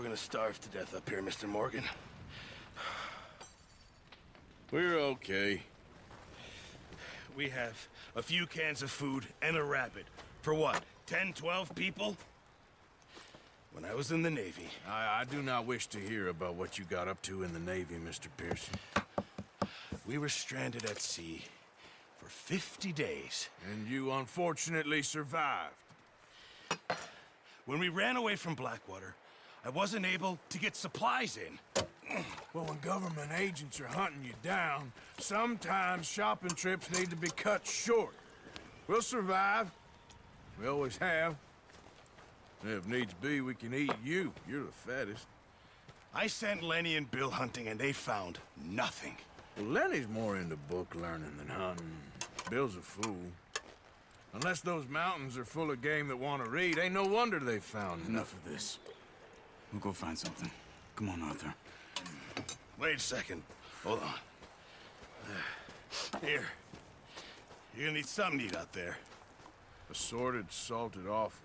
We're gonna starve to death up here, Mr. Morgan. We're okay. We have a few cans of food and a rabbit. For what, 10, 12 people? When I was in the Navy... I do not wish to hear about what you got up to in the Navy, Mr. Pearson. We were stranded at sea for 50 days. And you unfortunately survived. When we ran away from Blackwater, I wasn't able to get supplies in. Well, when government agents are hunting you down, sometimes shopping trips need to be cut short. We'll survive. We always have. If needs be, we can eat you. You're the fattest. I sent Lenny and Bill hunting, and they found nothing. Well, Lenny's more into book learning than hunting. Bill's a fool. Unless those mountains are full of game that want to read, ain't no wonder they found Enough of this. We'll go find something. Come on, Arthur. Wait a second. Hold on. Here. You're gonna need something to eat out there. Assorted, salted offal.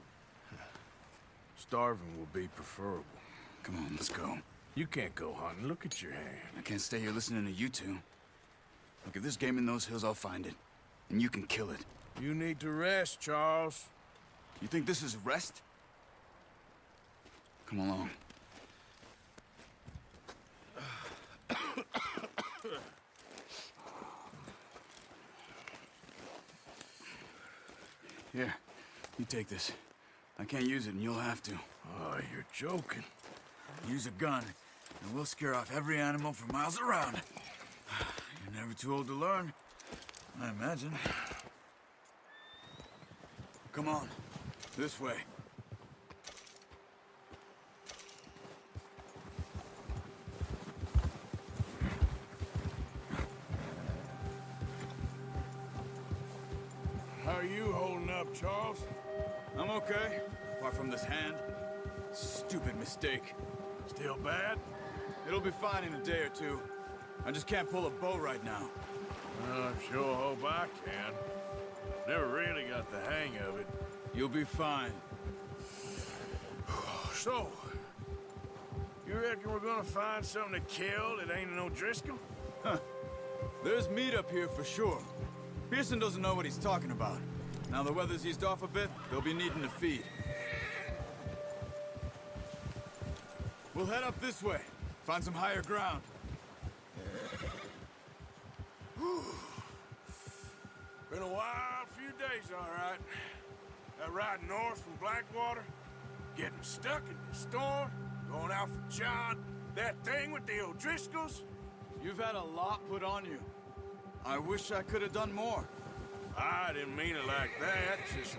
Starving will be preferable. Come on, let's go. You can't go hunting. Look at your hand. I can't stay here listening to you two. Look, if there's game in those hills, I'll find it. And you can kill it. You need to rest, Charles. You think this is rest? Come along. Here, you take this. I can't use it, and you'll have to. Oh, you're joking. Use a gun, and we'll scare off every animal for miles around. You're never too old to learn, I imagine. Come on, this way. How are you holding up, Charles? I'm okay, apart from this hand. Stupid mistake. Still bad? It'll be fine in a day or two. I just can't pull a bow right now. I sure hope I can. Never really got the hang of it. You'll be fine. So, you reckon we're gonna find something to kill that ain't no Driscoll? Huh. There's meat up here for sure. Pearson doesn't know what he's talking about. Now the weather's eased off a bit, they'll be needing to feed. We'll head up this way. Find some higher ground. Been a wild few days, all right. That ride north from Blackwater, getting stuck in the storm, going out for John, that thing with the O'Driscolls. You've had a lot put on you. I wish I could have done more. I didn't mean it like that, just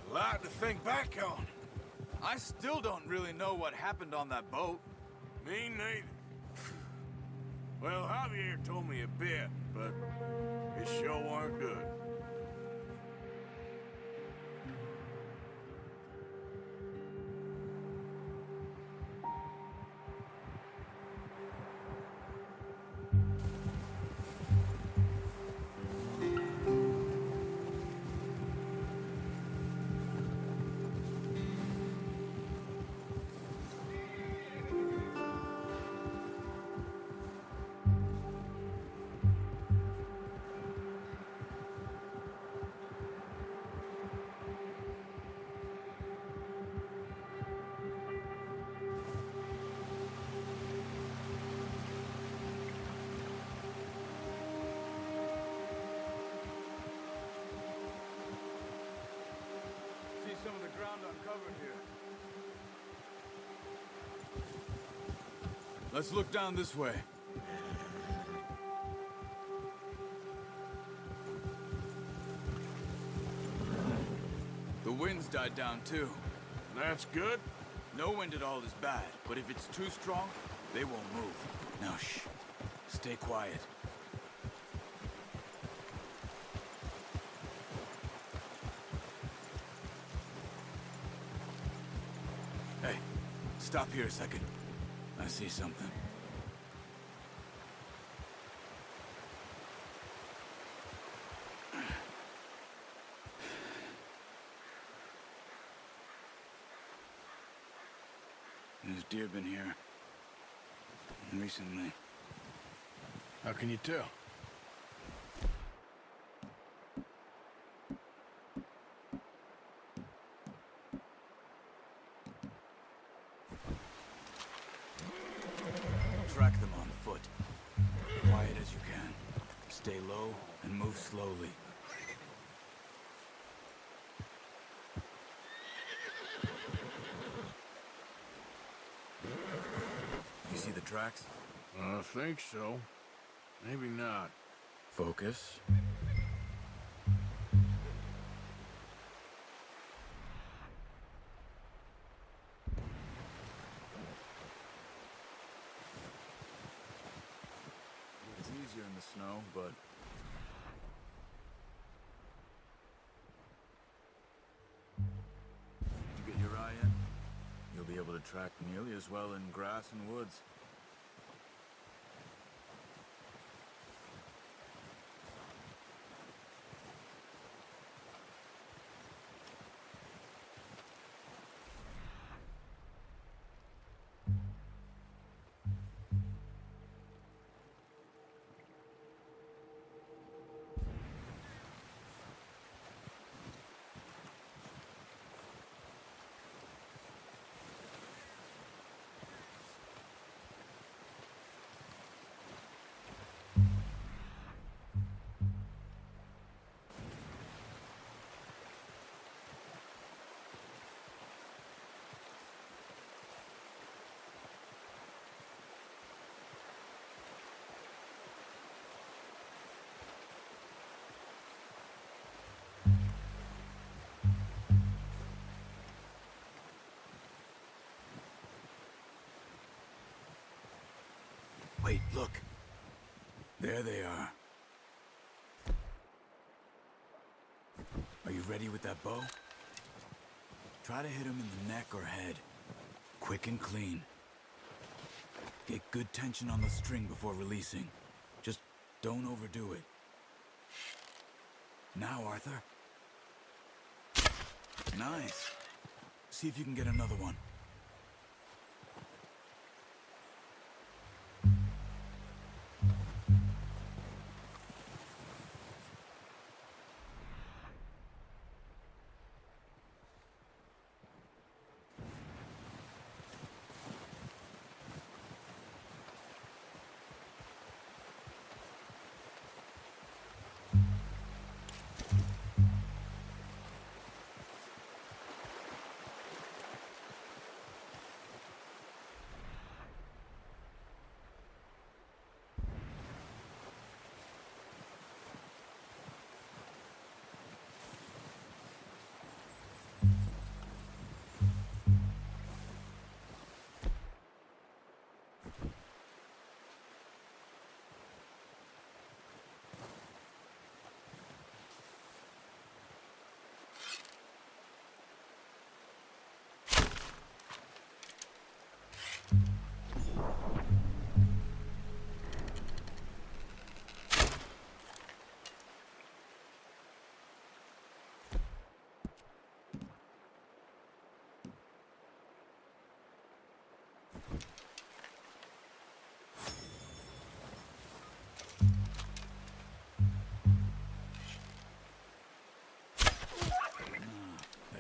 a lot to think back on. I still don't really know what happened on that boat. Me neither. Well, Javier told me a bit, but it sure weren't good. See some of the ground uncovered here. Let's look down this way. The wind's died down too. That's good. No wind at all is bad, but if it's too strong, they won't move. Now shh. Stay quiet. Hey, stop here a second. I see something. There's deer been here. Recently. How can you tell? Track them on foot. Quiet as you can. Stay low and move slowly. You see the tracks? I think so. Maybe not. Focus. It's easier in the snow, but... Did you get your eye in? You'll be able to track nearly as well in grass and woods. Wait, look. There they are. Are you ready with that bow? Try to hit him in the neck or head. Quick and clean. Get good tension on the string before releasing. Just don't overdo it. Now, Arthur. Nice. See if you can get another one.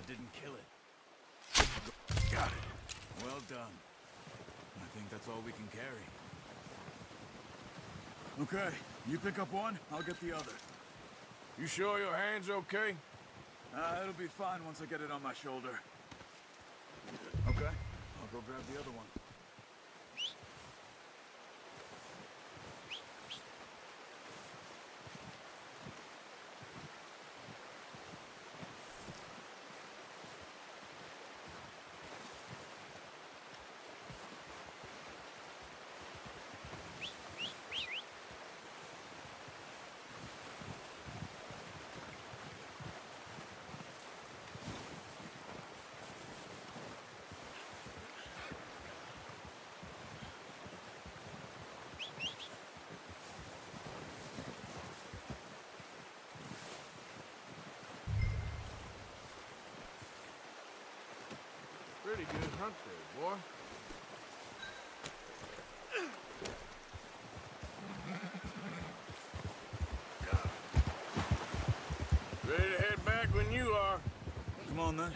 Didn't kill it. Got it. Well done. I think that's all we can carry. Okay, you pick up one, I'll get the other. You sure your hand's okay? It'll be fine once I get it on my shoulder. Okay, I'll go grab the other one. Pretty good hunt there, boy. Ready to head back when you are. Come on, then.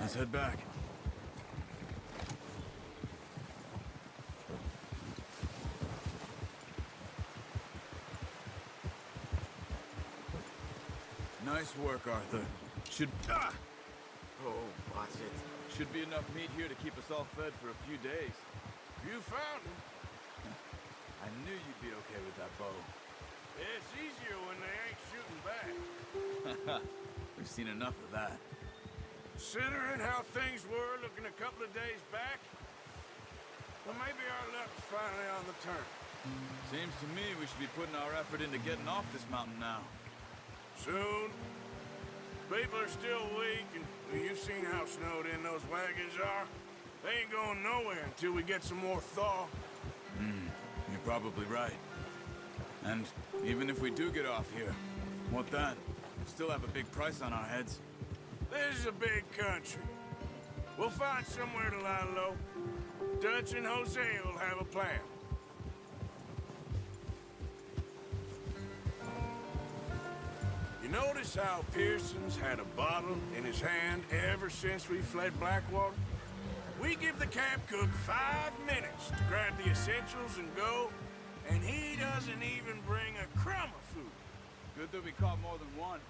Let's head back. Nice work, Arthur. Should... Ah! Oh, watch it. Should be enough meat here to keep us all fed for a few days. You found him. I knew you'd be okay with that bow. It's easier when they ain't shooting back. We've seen enough of that. Considering how things were looking a couple of days back, well, maybe our luck's finally on the turn. Seems to me we should be putting our effort into getting off this mountain now. Soon. People are still weak, and you've seen how snowed in those wagons are. They ain't going nowhere until we get some more thaw. You're probably right. And even if we do get off here, what then? We still have a big price on our heads. This is a big country. We'll find somewhere to lie low. Dutch and Jose will have a plan. You notice how Pearson's had a bottle in his hand ever since we fled Blackwater? We give the camp cook 5 minutes to grab the essentials and go, and he doesn't even bring a crumb of food. Good that we caught more than one.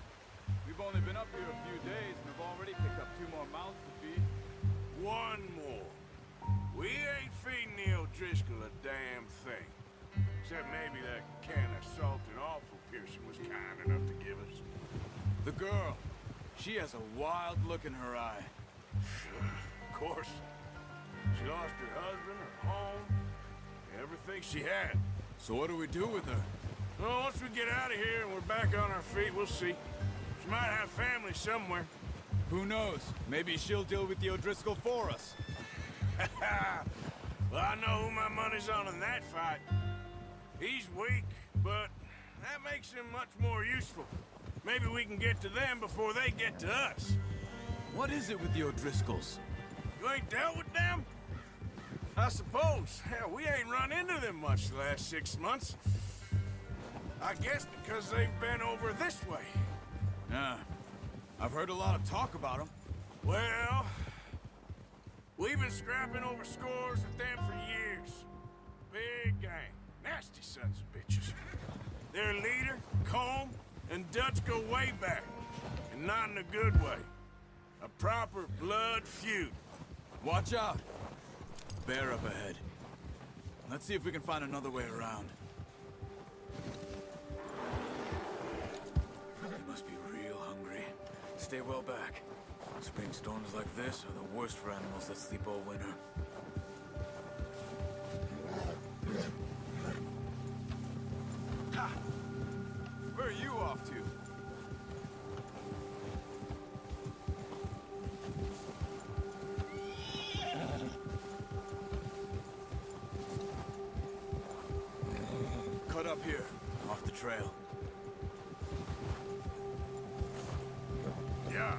We've only been up here a few days, and we've already picked up 2 more mouths to feed. One more. We ain't feeding the O'Driscoll a damn thing. Except maybe that can of salt and offal Pearson was kind enough to give us. The girl. She has a wild look in her eye. Of course. She lost her husband, her home, everything she had. So what do we do with her? Well, once we get out of here and we're back on our feet, we'll see. She might have family somewhere. Who knows? Maybe she'll deal with the O'Driscoll for us. Well, I know who my money's on in that fight. He's weak, but that makes him much more useful. Maybe we can get to them before they get to us. What is it with the O'Driscolls? You ain't dealt with them? I suppose. Hell, we ain't run into them much the last 6 months. I guess because they've been over this way. Yeah. I've heard a lot of talk about them. Well, we've been scrapping over scores with them for years. Big gang. Nasty sons of bitches. Their leader, Combe, and Dutch go way back. And not in a good way. A proper blood feud. Watch out. Bear up ahead. Let's see if we can find another way around. They must be real hungry. Stay well back. Spring storms like this are the worst for animals that sleep all winter. Ha! Where are you off to? Cut up here, off the trail. Yeah.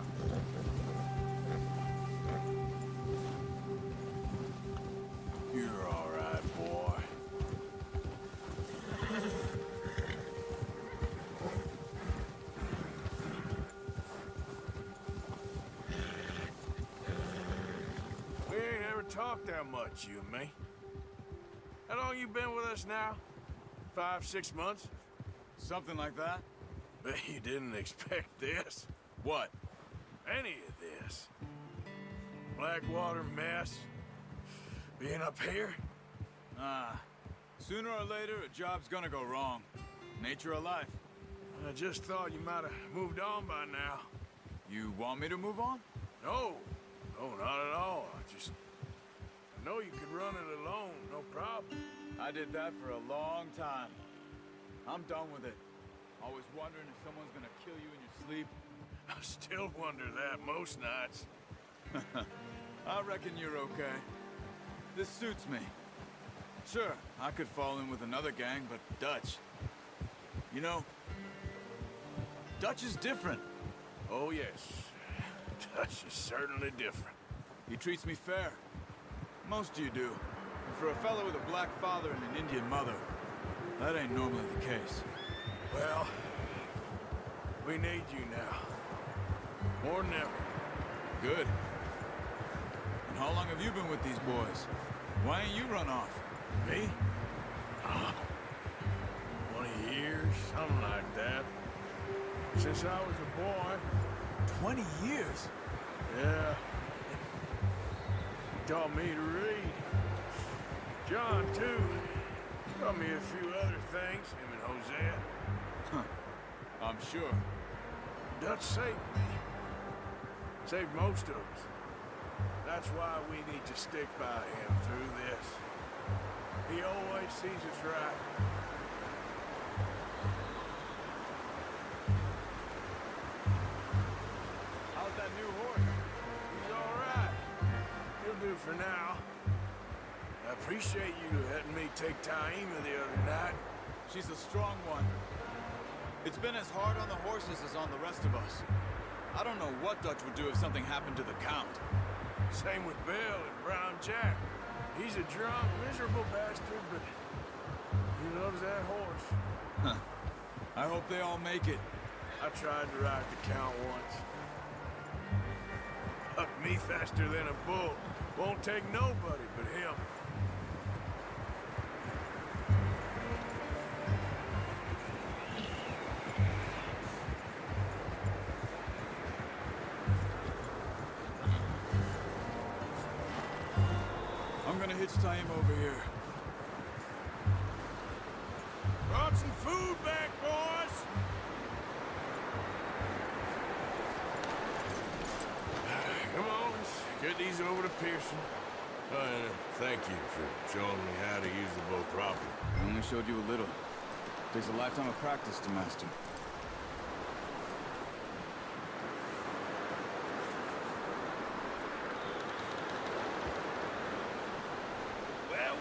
You're all right, boy. We ain't ever talked that much, you and me. How long you been with us now? 5, 6 months? Something like that? Bet you didn't expect this. What? Any of this. Blackwater mess. Being up here? Sooner or later, a job's gonna go wrong. Nature of life. I just thought you might have moved on by now. You want me to move on? No. No, not at all. I know you could run it alone, no problem. I did that for a long time. I'm done with it. Always wondering if someone's gonna kill you in your sleep. I still wonder that most nights. I reckon you're okay. This suits me. Sure, I could fall in with another gang, but Dutch... You know, Dutch is different. Oh, yes. Dutch is certainly different. He treats me fair. Most you do. And for a fellow with a black father and an Indian mother, that ain't normally the case. Well, we need you now. More than ever. Good. And how long have you been with these boys? Why ain't you run off? Me? 20 years, something like that. Since I was a boy. 20 years? Yeah. He taught me to read. John, too. Taught me a few other things, him and Hosea. I'm sure. Dutch saved me. Saved most of us. That's why we need to stick by him through this. He always sees us right. How's that new horse? He's all right. He'll do for now. I appreciate you letting me take Taima the other night. She's a strong one. It's been as hard on the horses as on the rest of us. I don't know what Dutch would do if something happened to the Count. Same with Bill and Brown Jack. He's a drunk, miserable bastard, but he loves that horse. Huh. I hope they all make it. I tried to ride the Count once. Hucked me faster than a bull. Won't take nobody but him. I'm gonna hitch Taima over here. Brought some food back, boys! Come on, let's get these over to Pearson. Thank you for showing me how to use the bow properly. I only showed you a little. Takes a lifetime of practice to master. Well.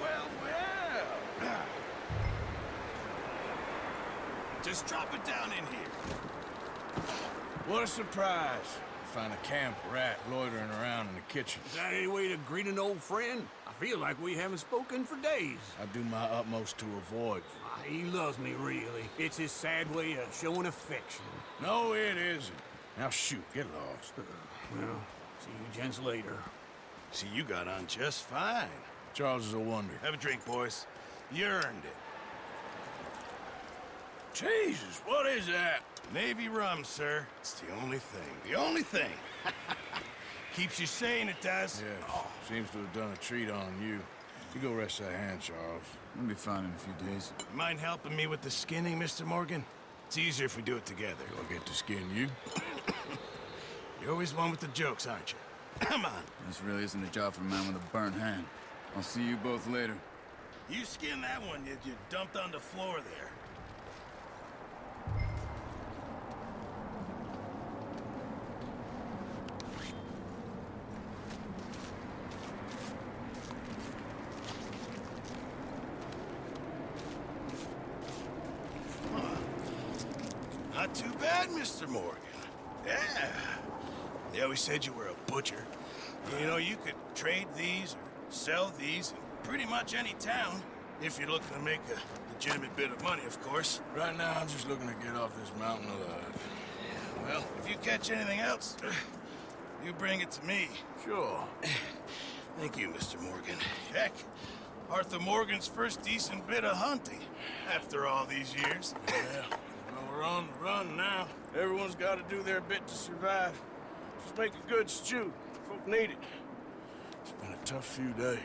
Just drop it down in here. What a surprise. Find a camp rat loitering around in the kitchen. Is that any way to greet an old friend? I feel like we haven't spoken for days. I do my utmost to avoid you. He loves me, really. It's his sad way of showing affection. No, it isn't. Now shoot, get lost. Well, see you gents later. See, you got on just fine. Charles is a wonder. Have a drink, boys. You earned it. Jesus, what is that? Navy rum, sir. It's the only thing. The only thing. Keeps you sane, it does. Yes, seems to have done a treat on you. You go rest that hand, Charles. I'll be fine in a few days. You mind helping me with the skinning, Mr. Morgan? It's easier if we do it together. Do I get to skin you? You're always one with the jokes, aren't you? Come on. This really isn't a job for a man with a burnt hand. I'll see you both later. You skin that one you dumped on the floor there. Not too bad, Mr. Morgan. Yeah. They always said you were a butcher. You know, you could trade these or sell these in pretty much any town, if you're looking to make a legitimate bit of money, of course. Right now, I'm just looking to get off this mountain alive. Well, if you catch anything else, you bring it to me. Sure. Thank you, Mr. Morgan. Heck, Arthur Morgan's first decent bit of hunting after all these years. Yeah. Well, we're on the run now. Everyone's got to do their bit to survive. Just make a good stew. Folk need it. It's been a tough few days.